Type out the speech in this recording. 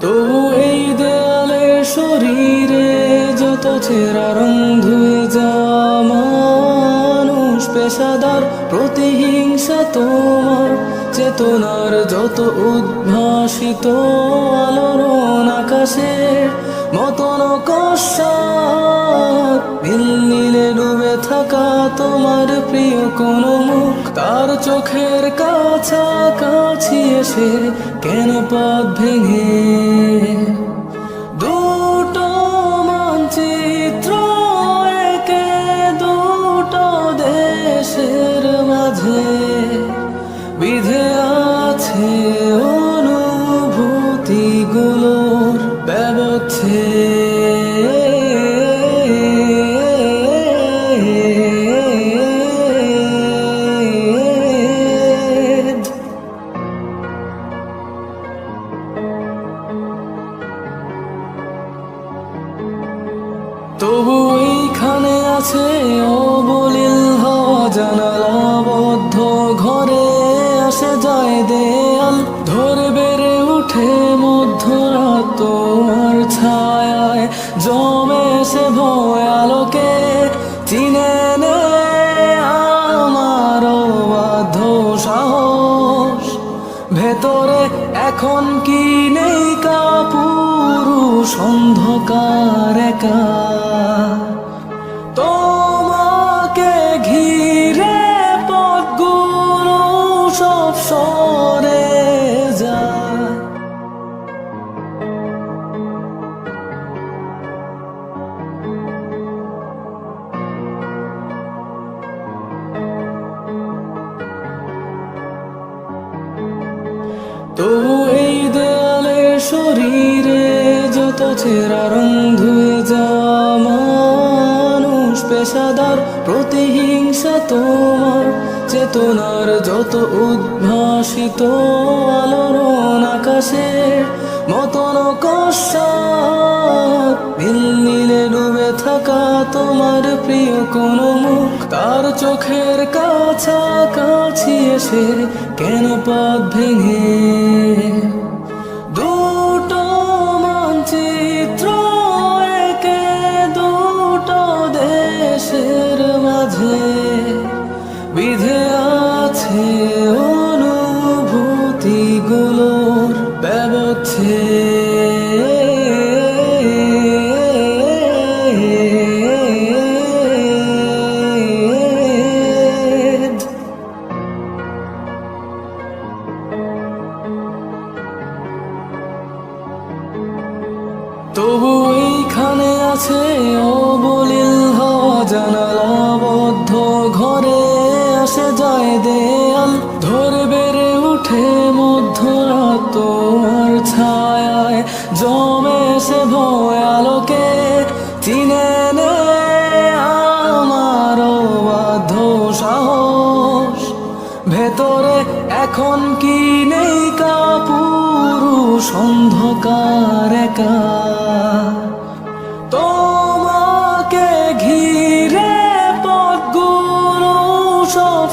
তবু এই দেয়ালে শরীরে যত ছেঁড়া রং ধুয়ে যাওয়া মানুষ, পেশাদার প্রতিহিংসা তোমার চেতনার যত উদ্ভাসিত আলোড়ন, আকাশের মতন কষাত নীল নীলে ডুবে থাকা তোমার প্রিয় কোন মুখ, তার চোখের কাছাকাছি এসে কেন পথ ভেঙে দুটো মানচিত্র একে দুটো দেশের মাঝে বিধে আছে অনুভূতিগুলোর ব্যবচ্ছেদ। তবু এইখানে আছে অবলীল হওয়া জানালাবদ্ধ ঘরে, আসে যায় দেয়াল ধরে বেড়ে উঠে মধ্যরাত তোমার ছায়ায় জমে সে ভয় আলোকে চিনে নে আমার অবাধ্য সাহস, ভেতরে এখন কি নেই কাপুরুষ অন্ধকার একা, তোমাকে ঘিরে পথগুলো সব সরে যায়। তবু এই দেয়ালে শরীরে যত ছেঁড়া রং ধুয়ে যাওয়া মানুষ, পেশাদার প্রতিহিংসা তোমার চেতনার যত উদ্ভাসিত আলোড়ন, আকাশের মতন কষাত নীল নীলে ডুবে থাকা তোমার প্রিয় কোন মুখ, তার চোখের কাছাকাছি এসে কেন পথ ভেঙে দুটো মানচিত্র একে দুটো দেশের মাঝে বিধে আছে অনুভূতিগুলোর ব্যবচ্ছেদ। তবু এইখানে আছে অবলীল হওয়া জানালাবদ্ধ ঘরে, আসে যায় দেয়াল ধরে বেড়ে উঠে মধ্যরাত তোমার ছায়ায় জমে সে ভয় আলোকে চিনে নে আমার অবাধ্য সাহস, ভেতরে এখন কি নেই কাপুরুষ অন্ধকার একা, তোমাকে ঘিরে পথগুলো সব